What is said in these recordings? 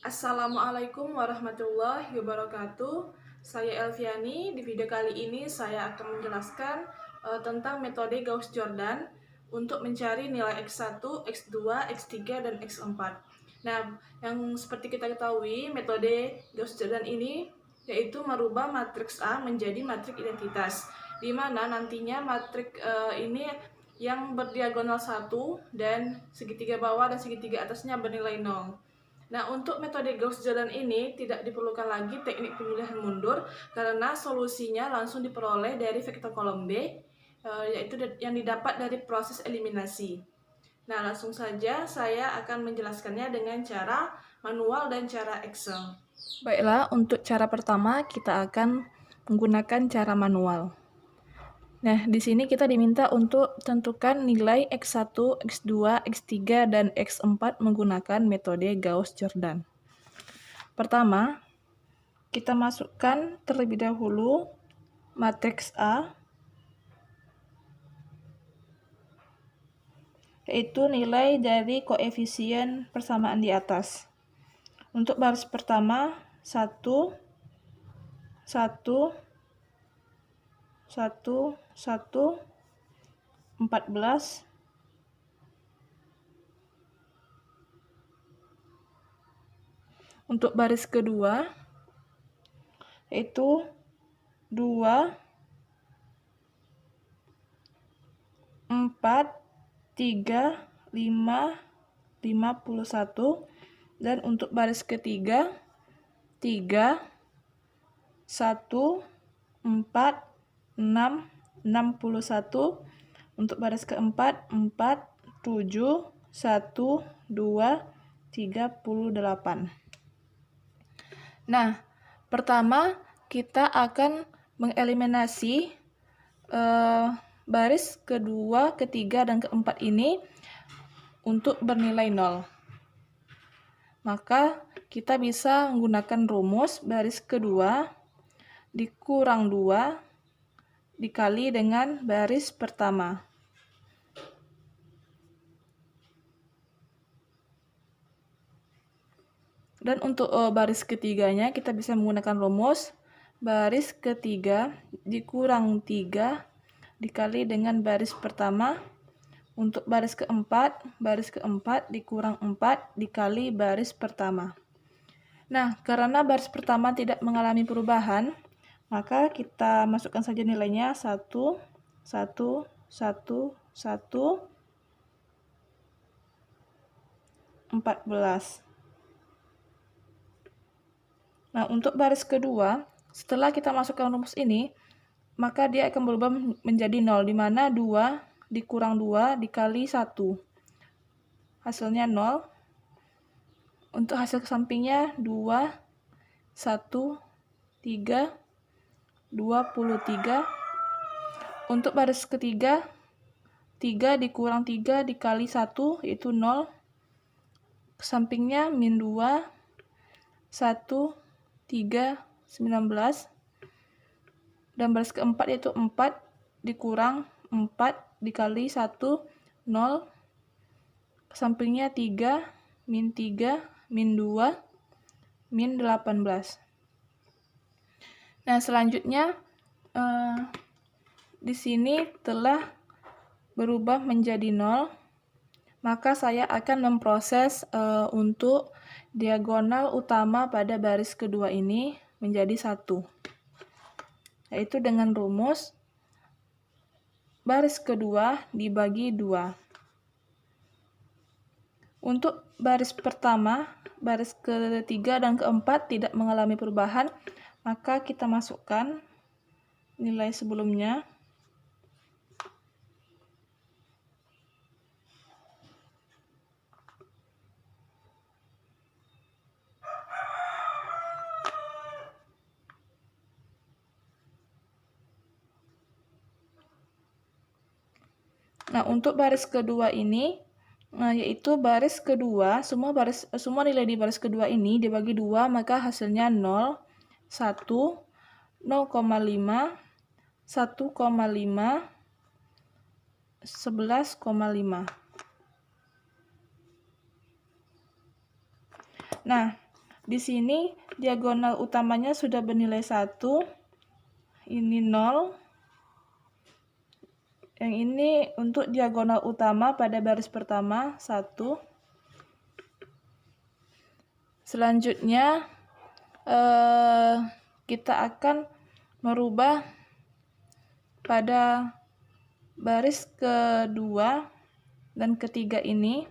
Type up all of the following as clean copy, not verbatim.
Assalamualaikum warahmatullahi wabarakatuh. Saya Elviani. Di video kali ini saya akan menjelaskan tentang metode Gauss-Jordan untuk mencari nilai X1, X2, X3, dan X4. Nah, yang seperti kita ketahui, metode Gauss-Jordan ini yaitu merubah matriks A menjadi matriks identitas, di mana nantinya matriks ini yang berdiagonal 1 dan segitiga bawah dan segitiga atasnya bernilai 0. Nah, untuk metode Gauss-Jordan ini tidak diperlukan lagi teknik pemilihan mundur karena solusinya langsung diperoleh dari vektor kolom B, yaitu yang didapat dari proses eliminasi. Nah, langsung saja saya akan menjelaskannya dengan cara manual dan cara Excel. Baiklah, untuk cara pertama kita akan menggunakan cara manual. Nah, di sini kita diminta untuk tentukan nilai X1, X2, X3, dan X4 menggunakan metode Gauss-Jordan. Pertama, kita masukkan terlebih dahulu matriks A, yaitu nilai dari koefisien persamaan di atas. Untuk baris pertama, 1, 1, 1, 1, 14, untuk baris kedua yaitu 2, 4, 3, 5, 51, dan untuk baris ketiga 3, 1, 4, 6, 61, untuk baris keempat 4, 7, 1, 2, 38. Nah, pertama kita akan mengeliminasi baris kedua, ketiga, dan keempat ini untuk bernilai 0. Maka kita bisa menggunakan rumus baris kedua dikurang 2 dikali dengan baris pertama. Dan untuk baris ketiganya kita bisa menggunakan rumus baris ketiga dikurang 3 dikali dengan baris pertama. Untuk baris keempat dikurang 4 dikali baris pertama. Nah, karena baris pertama tidak mengalami perubahan, maka kita masukkan saja nilainya 1, 1, 1, 1, 14. Nah, untuk baris kedua, setelah kita masukkan rumus ini, maka dia akan berubah menjadi 0, di mana 2 dikurang 2 dikali 1. Hasilnya 0. Untuk hasil sampingnya 2, 1, 3, 23. Untuk baris ketiga, 3 dikurang 3 dikali 1, yaitu 0. Sampingnya min 2, 1, 3, 19. Dan baris keempat yaitu 4 dikurang 4 dikali 1, 0. Sampingnya 3, min 3, min 2, min 18. Nah, selanjutnya di sini telah berubah menjadi 0. Maka saya akan memproses untuk diagonal utama pada baris kedua ini menjadi 1. Yaitu dengan rumus baris kedua dibagi 2. Untuk baris pertama, baris ketiga, dan keempat tidak mengalami perubahan, maka kita masukkan nilai sebelumnya. Nah, untuk baris kedua ini, yaitu baris kedua, semua nilai di baris kedua ini dibagi 2, maka hasilnya 0, 1, 0,5, 1,5, 11,5. Nah, di sini diagonal utamanya sudah bernilai 1, ini 0. Yang ini untuk diagonal utama pada baris pertama 1. Selanjutnya kita akan merubah pada baris kedua dan ketiga ini.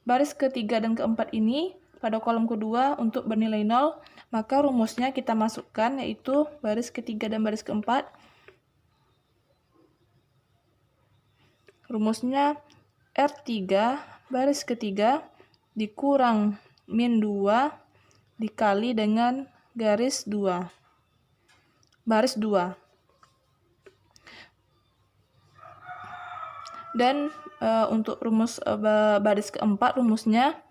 Baris ketiga dan keempat ini pada kolom kedua untuk bernilai 0, maka rumusnya kita masukkan, yaitu baris ketiga dan baris keempat. Rumusnya R3 baris ketiga dikurang min 2 dikali dengan garis 2. Baris 2. Dan untuk rumus baris keempat, rumusnya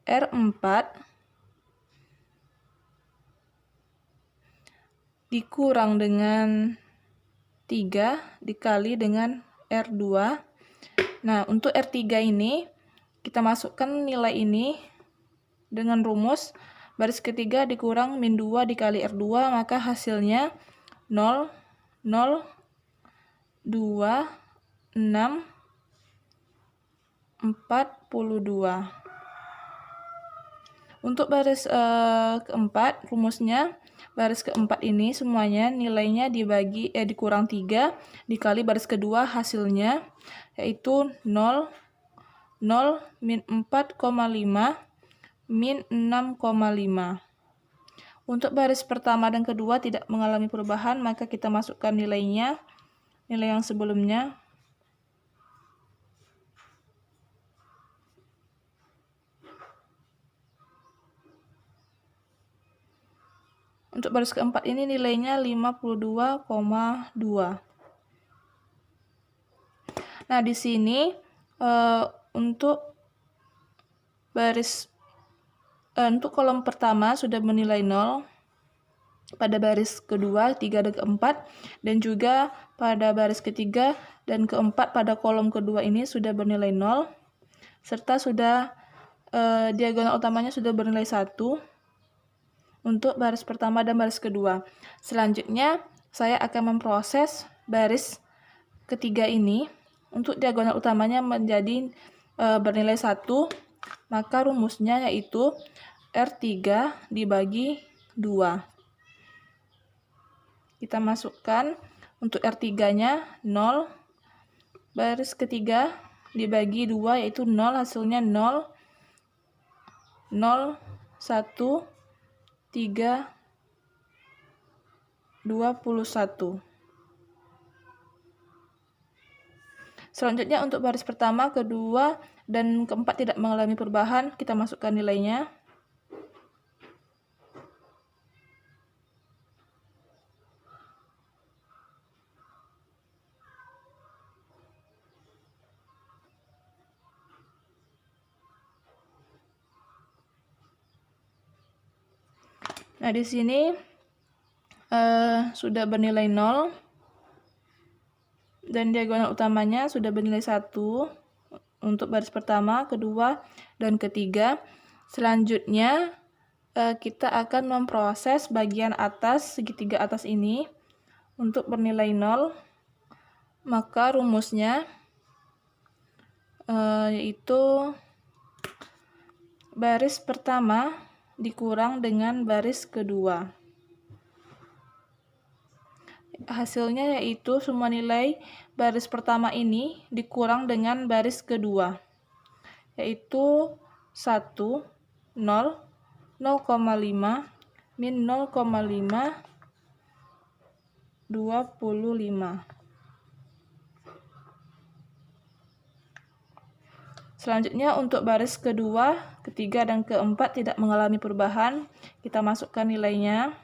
R4 dikurang dengan 3 dikali dengan R2. Nah, untuk R3 ini kita masukkan nilai ini dengan rumus baris ketiga dikurang min 2 dikali R2, maka hasilnya 0, 0, 2, 6, 42. Untuk baris keempat, rumusnya baris keempat ini semuanya nilainya dikurang 3 dikali baris kedua, hasilnya yaitu 0, 0, min 4,5, min 6,5. Untuk baris pertama dan kedua tidak mengalami perubahan, maka kita masukkan nilainya, nilai yang sebelumnya. Untuk baris keempat ini nilainya 52,2. Nah, di sini untuk kolom pertama sudah bernilai 0, pada baris kedua, 3 dan keempat, dan juga pada baris ketiga dan keempat pada kolom kedua ini sudah bernilai 0, serta sudah diagonal utamanya sudah bernilai 1 untuk baris pertama dan baris kedua. Selanjutnya, saya akan memproses baris ketiga ini. Untuk diagonal utamanya menjadi bernilai 1, maka rumusnya yaitu R3 dibagi 2. Kita masukkan untuk R3-nya 0, baris ketiga dibagi 2 yaitu 0, hasilnya 0, 0, 1, 3, 21. Selanjutnya untuk baris pertama, kedua, dan keempat tidak mengalami perubahan, kita masukkan nilainya. Nah, di sini sudah bernilai 0 dan diagonal utamanya sudah bernilai 1 untuk baris pertama, kedua, dan ketiga. Selanjutnya kita akan memproses bagian atas, segitiga atas ini untuk bernilai 0. Maka rumusnya yaitu baris pertama dikurang dengan baris kedua. Hasilnya yaitu semua nilai baris pertama ini dikurang dengan baris kedua, yaitu 1, 0, 0,5, min 0,5, 25. Selanjutnya untuk baris kedua, ketiga, dan keempat tidak mengalami perubahan. Kita masukkan nilainya.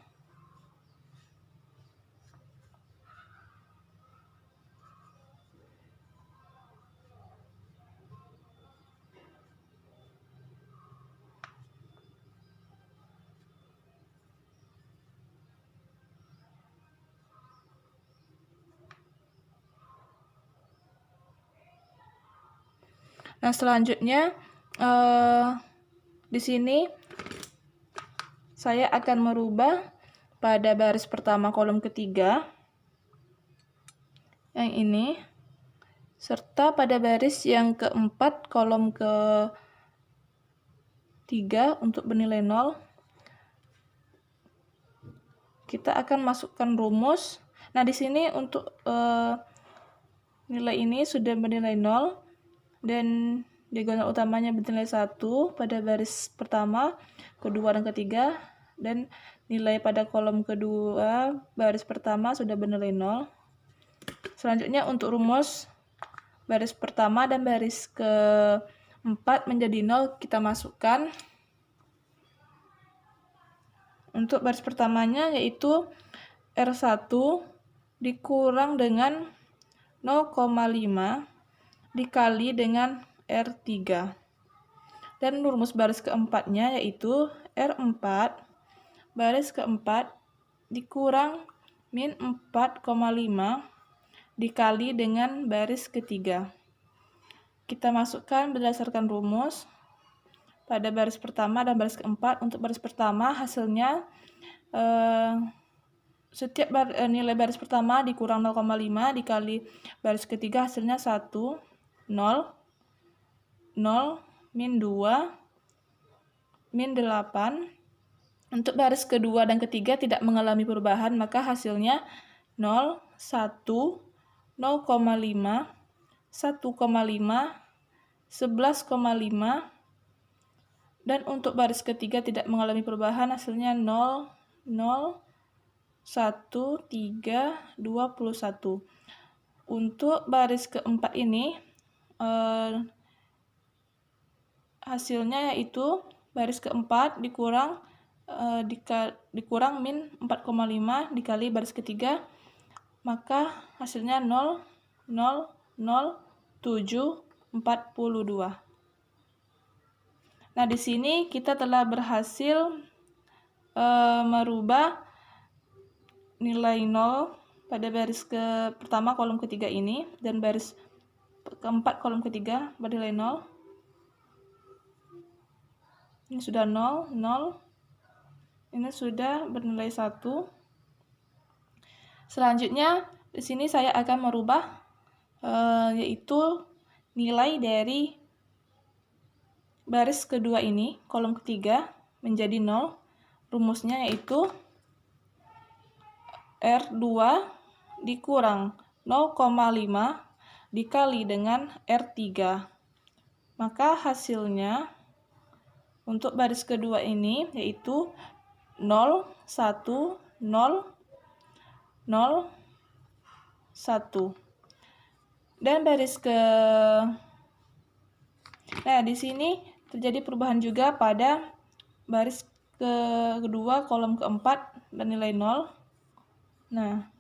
Nah, selanjutnya di sini saya akan merubah pada baris pertama kolom ketiga yang ini, serta pada baris yang keempat kolom ke-3 untuk bernilai 0. Kita akan masukkan rumus. Nah, di sini untuk nilai ini sudah bernilai 0 dan diagonal utamanya bernilai 1 pada baris pertama, kedua, dan ketiga, dan nilai pada kolom kedua baris pertama sudah bernilai 0. Selanjutnya untuk rumus baris pertama dan baris keempat menjadi 0 kita masukkan. Untuk baris pertamanya yaitu R1 dikurang dengan 0,5 dikali dengan R3. Dan rumus baris keempatnya yaitu R4 baris keempat dikurang min 4,5 dikali dengan baris ketiga. Kita masukkan berdasarkan rumus pada baris pertama dan baris keempat. Untuk baris pertama hasilnya setiap nilai baris pertama dikurang 0,5 dikali baris ketiga hasilnya 1, 0, 0, min 2, min 8. Untuk baris kedua dan ketiga tidak mengalami perubahan, maka hasilnya 0, 1, 0,5, 1,5, 11,5. Dan untuk baris ketiga tidak mengalami perubahan, hasilnya 0, 0, 1, 3, 21. Untuk baris keempat ini hasilnya yaitu baris keempat dikurang min 4,5 dikali baris ketiga, maka hasilnya 0, 0, 0, 7, 42. Nah, di sini kita telah berhasil merubah nilai 0 pada baris pertama kolom ketiga ini dan baris keempat kolom ketiga bernilai 0. Ini sudah 0, 0. Ini sudah bernilai 1. Selanjutnya di sini saya akan merubah yaitu nilai dari baris kedua ini, kolom ketiga, menjadi 0. Rumusnya yaitu R2 dikurang 0,5 dikali dengan R3. Maka hasilnya untuk baris kedua ini yaitu 0, 1, 0, 0, 1. Dan baris Nah, di sini terjadi perubahan juga pada baris kedua kolom keempat bernilai 0. Nah,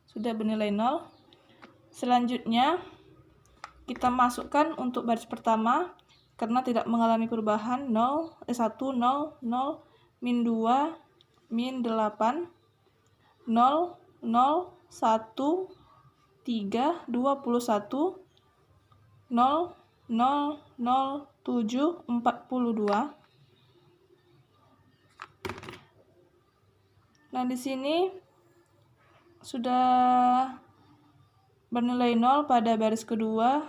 sudah bernilai 0. Selanjutnya kita masukkan untuk baris pertama karena tidak mengalami perubahan 1, 0, 0, min 2, min 8, 0, 0, 1, 3, 21, 0, 0, 0, 7, 42. Nah, di sini sudah bernilai 0 pada baris kedua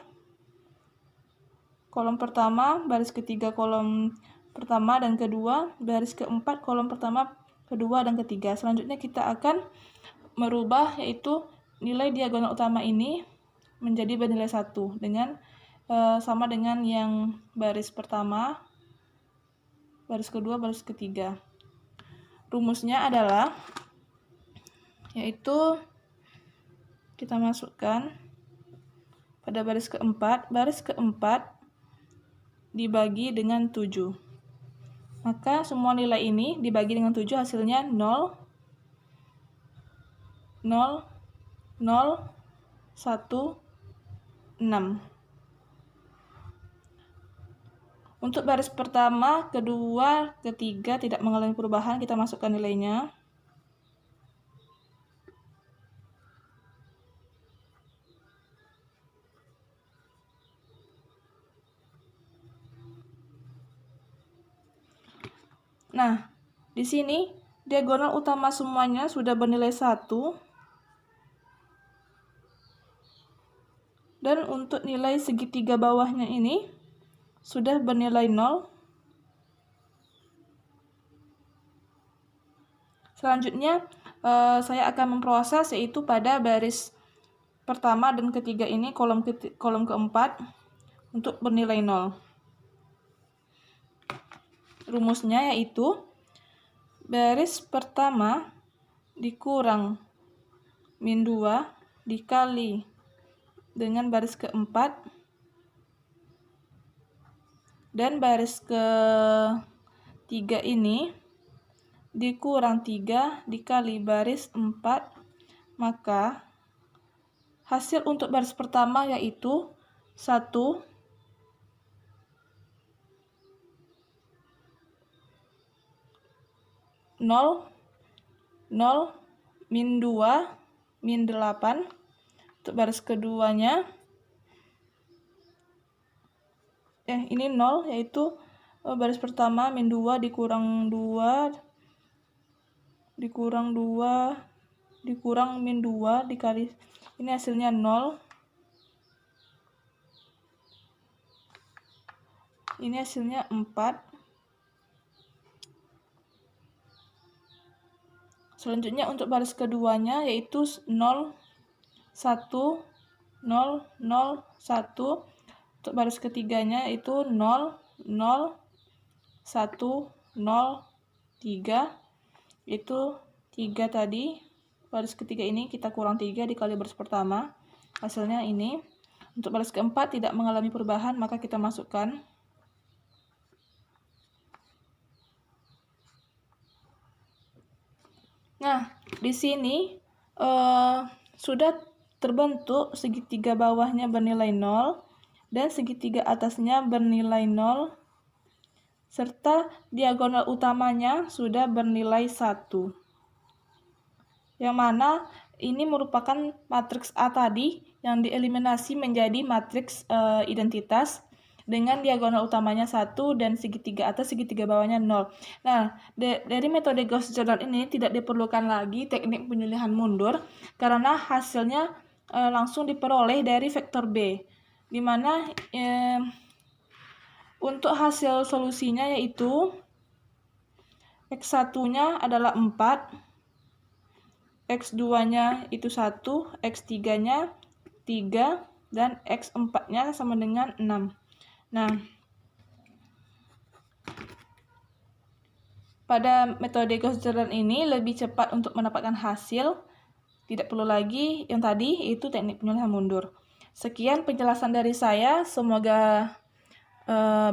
kolom pertama, baris ketiga kolom pertama dan kedua, baris keempat kolom pertama, kedua, dan ketiga. Selanjutnya kita akan merubah yaitu nilai diagonal utama ini menjadi bernilai 1 dengan sama dengan yang baris pertama, baris kedua, baris ketiga. Rumusnya adalah yaitu kita masukkan pada baris keempat dibagi dengan 7. Maka semua nilai ini dibagi dengan 7 hasilnya 0, 0, 0, 1, 6. Untuk baris pertama, kedua, ketiga tidak mengalami perubahan, kita masukkan nilainya. Nah, Di sini diagonal utama semuanya sudah bernilai 1. Dan untuk nilai segitiga bawahnya ini sudah bernilai 0. Selanjutnya saya akan memproses, yaitu pada baris pertama dan ketiga ini, kolom keempat untuk bernilai 0. Rumusnya yaitu baris pertama dikurang min 2 dikali dengan baris keempat, dan baris ketiga ini dikurang 3 dikali baris 4, maka hasil untuk baris pertama yaitu 1 0 0 min 2 min 8. Untuk baris keduanya ini 0, yaitu baris pertama min 2 dikurang 2 dikurang min 2 dikali, ini hasilnya 0. Ini hasilnya 4. Selanjutnya untuk baris keduanya yaitu 0 1 0 0 1. Untuk baris ketiganya itu 0 0 1 0 3. Itu 3 tadi. Baris ketiga ini kita kurang 3 dikali baris pertama. Hasilnya ini. Untuk baris keempat tidak mengalami perubahan, maka kita masukkan. Nah, di sini sudah terbentuk segitiga bawahnya bernilai 0 dan segitiga atasnya bernilai 0, serta diagonal utamanya sudah bernilai 1. Yang mana ini merupakan matriks A tadi yang dieliminasi menjadi matriks identitas dengan diagonal utamanya 1 dan segitiga atas segitiga bawahnya 0. Nah, dari metode Gauss-Jordan ini tidak diperlukan lagi teknik penyulihan mundur karena hasilnya langsung diperoleh dari vektor B, di mana untuk hasil solusinya yaitu X1-nya adalah 4, X2-nya itu 1, X3-nya 3, dan X4-nya sama dengan 6. Nah, pada metode Gauss-Jordan ini lebih cepat untuk mendapatkan hasil. Tidak perlu lagi yang tadi, itu teknik penyulihan mundur. Sekian penjelasan dari saya, semoga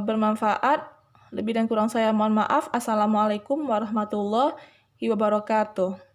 bermanfaat. Lebih dan kurang saya mohon maaf. Assalamualaikum warahmatullahi wabarakatuh.